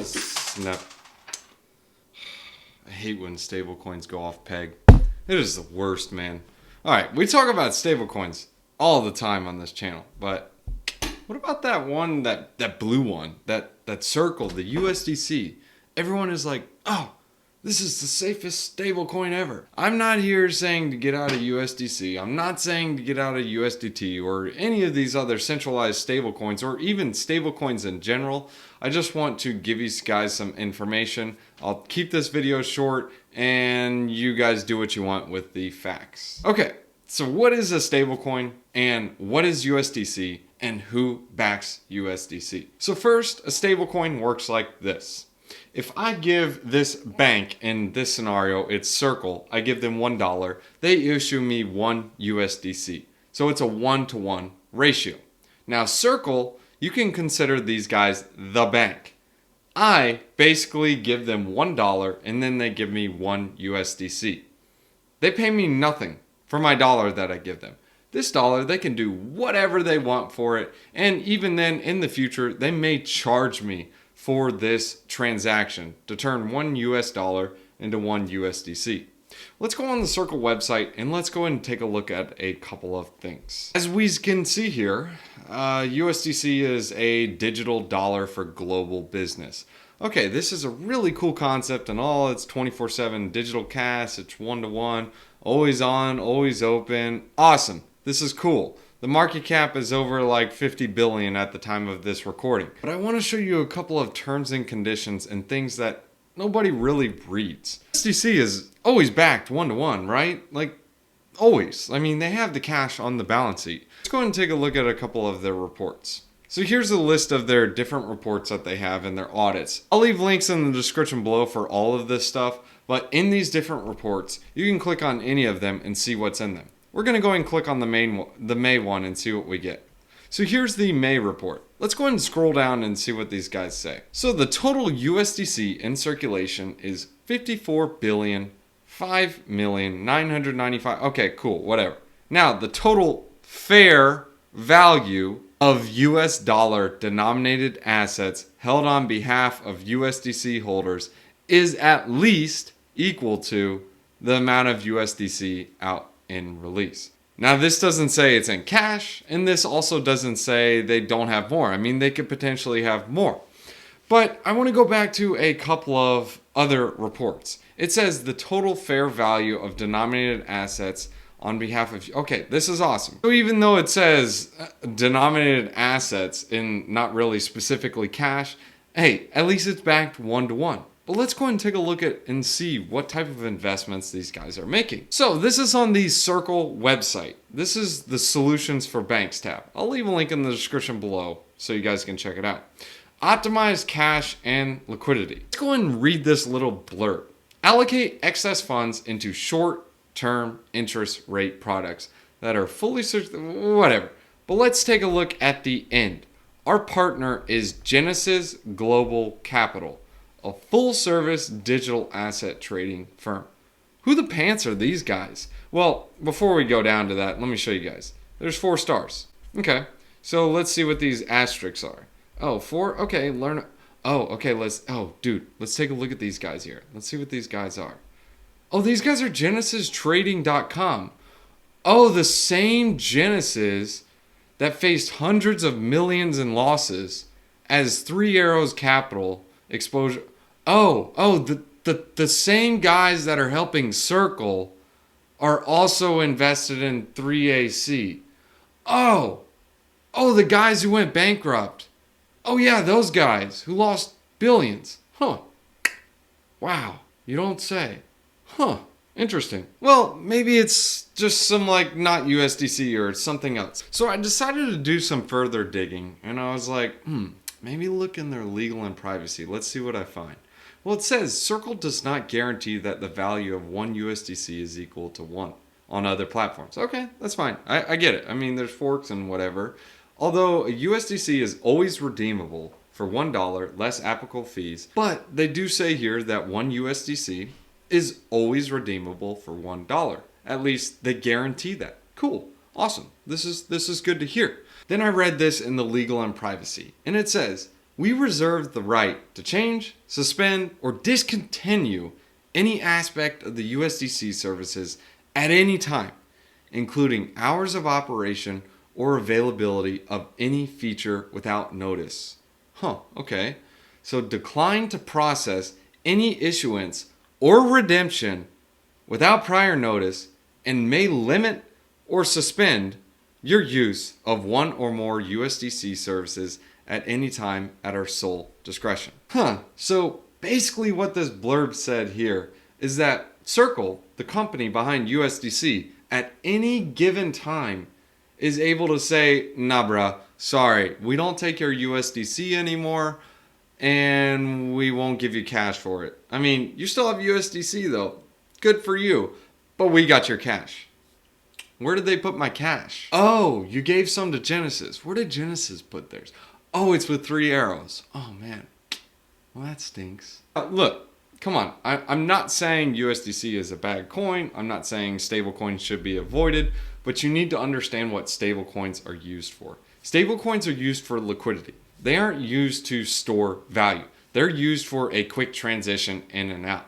Snap. I hate when stablecoins go off peg. It is the worst, man. Alright, we talk about stablecoins all the time on this channel, but what about that one, that blue one, that circle, the USDC? Everyone is like, oh, this is the safest stablecoin ever. I'm not here saying to get out of USDC. I'm not saying to get out of USDT or any of these other centralized stablecoins or even stablecoins in general. I just want to give you guys some information. I'll keep this video short and you guys do what you want with the facts. Okay, so what is a stablecoin and what is USDC and who backs USDC? So first, a stablecoin works like this. If I give this bank, in this scenario, it's Circle, I give them $1, they issue me 1 USDC. So it's a 1-to-1 ratio. Now Circle, you can consider these guys the bank. I basically give them $1 and then they give me 1 USDC. They pay me nothing for my dollar that I give them. This dollar, they can do whatever they want for it. And even then, in the future, they may charge me for this transaction to turn 1 US dollar into 1 USDC. Let's go on the Circle website and let's go and take a look at a couple of things. As we can see here, USDC is a digital dollar for global business. Okay, this is a really cool concept and all. It's 24/7 digital cash, it's 1-to-1, always on, always open. Awesome, this is cool. The market cap is over like 50 billion at the time of this recording. But I want to show you a couple of terms and conditions and things that nobody really reads. USDC is always backed 1-to-1, right? Like, always. I mean, they have the cash on the balance sheet. Let's go and take a look at a couple of their reports. So here's a list of their different reports that they have in their audits. I'll leave links in the description below for all of this stuff, but in these different reports, you can click on any of them and see what's in them. We're going to go and click on the May one and see what we get. So here's the May report. Let's go ahead and scroll down and see what these guys say. So the total USDC in circulation is 54,005,995. Okay, cool, whatever. Now the total fair value of US dollar denominated assets held on behalf of USDC holders is at least equal to the amount of USDC out in release. Now this doesn't say it's in cash, and this also doesn't say they don't have more. I mean, they could potentially have more. But I want to go back to a couple of other reports. It says the total fair value of denominated assets on behalf of, okay, this is awesome. So even though it says denominated assets in not really specifically cash, hey, at least it's backed 1-to-1. But let's go ahead and take a look at and see what type of investments these guys are making. So this is on the Circle website. This is the Solutions for Banks tab. I'll leave a link in the description below so you guys can check it out. Optimize cash and liquidity. Let's go ahead and read this little blurb. Allocate excess funds into short-term interest rate products that are fully whatever. But let's take a look at the end. Our partner is Genesis Global Capital, a full-service digital asset trading firm. Who the pants are these guys? Well, before we go down to that, let me show you guys. There's 4 stars. Okay, so let's see what these asterisks are. Oh, 4? Okay, learn. Oh, okay, dude, let's take a look at these guys here. Let's see what these guys are. Oh, these guys are GenesisTrading.com. Oh, the same Genesis that faced hundreds of millions in losses as Three Arrows Capital exposure. The same guys that are helping Circle are also invested in 3AC. Oh, the guys who went bankrupt. Oh yeah, those guys who lost billions. Huh. Wow, you don't say. Huh, interesting. Well, maybe it's just some not USDC or something else. So I decided to do some further digging and I was like, maybe look in their legal and privacy. Let's see what I find. Well, it says Circle does not guarantee that the value of 1 USDC is equal to 1 on other platforms. Okay, that's fine. I get it. I mean, there's forks and whatever. Although a USDC is always redeemable for $1, less applicable fees. But they do say here that 1 USDC is always redeemable for $1. At least they guarantee that. Cool. Awesome. This is good to hear. Then I read this in the legal and privacy, and it says We reserve the right to change, suspend, or discontinue any aspect of the USDC services at any time, including hours of operation or availability of any feature without notice. Okay. So decline to process any issuance or redemption without prior notice and may limit or suspend your use of one or more USDC services at any time at our sole discretion. So basically what this blurb said here is that Circle, the company behind USDC, at any given time is able to say, nah bruh, sorry, we don't take your USDC anymore and we won't give you cash for it. I mean, you still have USDC though. Good for you. But we got your cash. Where did they put my cash? Oh, you gave some to Genesis. Where did Genesis put theirs? Oh, it's with 3 arrows. Oh man. Well, that stinks. Look, come on. I'm not saying USDC is a bad coin. I'm not saying stablecoins should be avoided. But you need to understand what stablecoins are used for. Stablecoins are used for liquidity. They aren't used to store value. They're used for a quick transition in and out.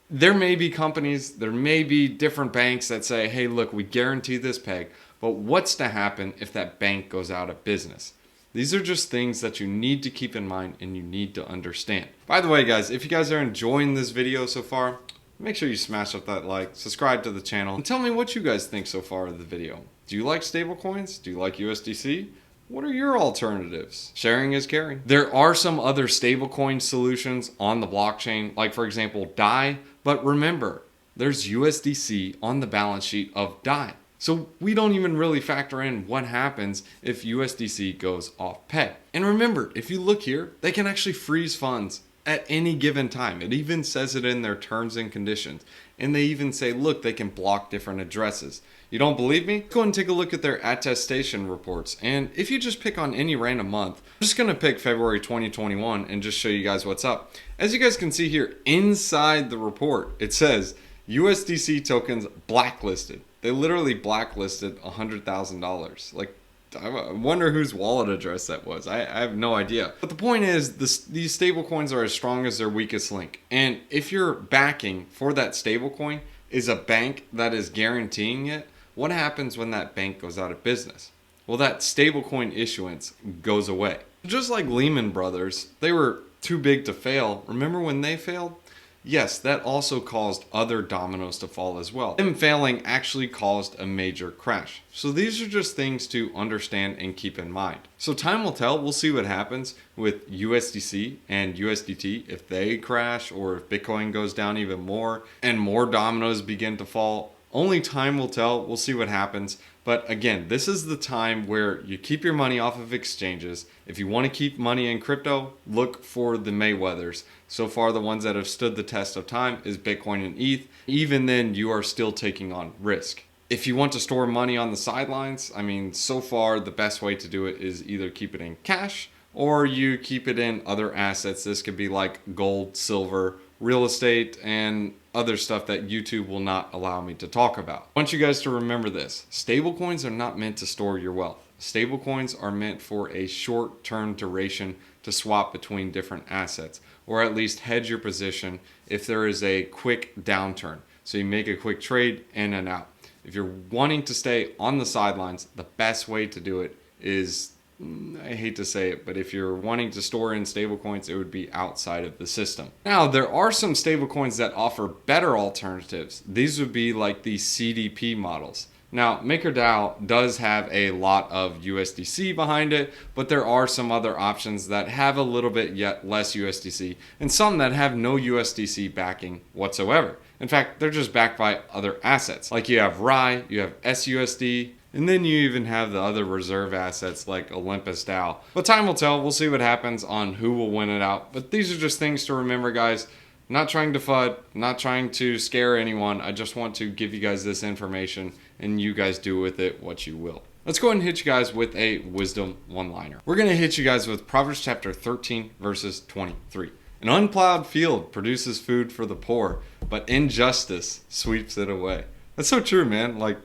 There may be companies, there may be different banks that say, hey, look, we guarantee this peg, but what's to happen if that bank goes out of business? These are just things that you need to keep in mind and you need to understand. By the way, guys, if you guys are enjoying this video so far, make sure you smash up that like, subscribe to the channel, and tell me what you guys think so far of the video. Do you like stablecoins? Do you like USDC? What are your alternatives? Sharing is caring. There are some other stablecoin solutions on the blockchain, like for example, DAI, but remember, there's USDC on the balance sheet of DAI. So we don't even really factor in what happens if USDC goes off peg. And remember, if you look here, they can actually freeze funds at any given time. It even says it in their terms and conditions. And they even say, look, they can block different addresses. You don't believe me? Go and take a look at their attestation reports. And if you just pick on any random month, I'm just going to pick February 2021 and just show you guys what's up. As you guys can see here, inside the report, it says USDC tokens blacklisted. They literally blacklisted $100,000. Like, I wonder whose wallet address that was. I have no idea. But the point is, these stable coins are as strong as their weakest link. And if your backing for that stable coin is a bank that is guaranteeing it, what happens when that bank goes out of business? Well, that stablecoin issuance goes away. Just like Lehman Brothers, they were too big to fail. Remember when they failed? Yes, that also caused other dominoes to fall as well. Them failing actually caused a major crash. So these are just things to understand and keep in mind. So time will tell. We'll see what happens with USDC and USDT if they crash or if Bitcoin goes down even more and more dominoes begin to fall. Only time will tell. We'll see what happens. But again, this is the time where you keep your money off of exchanges. If you want to keep money in crypto, look for the Mayweathers. So far, the ones that have stood the test of time is Bitcoin and ETH. Even then, you are still taking on risk. If you want to store money on the sidelines, I mean, so far, the best way to do it is either keep it in cash or you keep it in other assets. This could be like gold, silver, real estate, and other stuff that YouTube will not allow me to talk about. I want you guys to remember this. Stablecoins are not meant to store your wealth. Stablecoins are meant for a short-term duration to swap between different assets, or at least hedge your position if there is a quick downturn. So you make a quick trade in and out. If you're wanting to stay on the sidelines, the best way to do it is, I hate to say it, but if you're wanting to store in stablecoins, it would be outside of the system. Now, there are some stablecoins that offer better alternatives. These would be like the CDP models. Now, MakerDAO does have a lot of USDC behind it, but there are some other options that have a little bit yet less USDC, and some that have no USDC backing whatsoever. In fact, they're just backed by other assets. Like you have RAI, you have SUSD, and then you even have the other reserve assets like Olympus DAO. But time will tell. We'll see what happens on who will win it out. But these are just things to remember, guys. Not trying to FUD, not trying to scare anyone. I just want to give you guys this information and you guys do with it what you will. Let's go ahead and hit you guys with a wisdom one-liner. We're going to hit you guys with Proverbs chapter 13 verses 23. An unplowed field produces food for the poor, but injustice sweeps it away. That's so true, man. Like,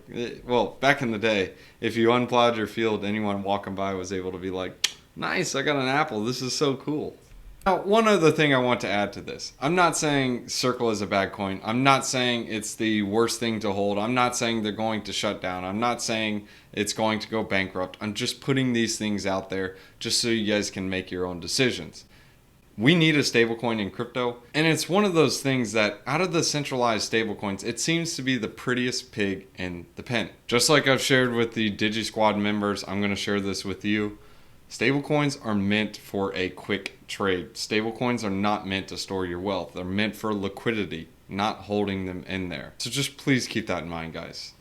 well, back in the day, if you unplowed your field, anyone walking by was able to be like, Nice, I got an apple. This is so cool. Now, one other thing I want to add to this. I'm not saying Circle is a bad coin. I'm not saying it's the worst thing to hold. I'm not saying they're going to shut down. I'm not saying it's going to go bankrupt. I'm just putting these things out there just so you guys can make your own decisions. We need a stablecoin in crypto, and it's one of those things that out of the centralized stablecoins, it seems to be the prettiest pig in the pen. Just like I've shared with the DigiSquad members, I'm going to share this with you. Stablecoins are meant for a quick trade. Stablecoins are not meant to store your wealth. They're meant for liquidity, not holding them in there. So just please keep that in mind, guys.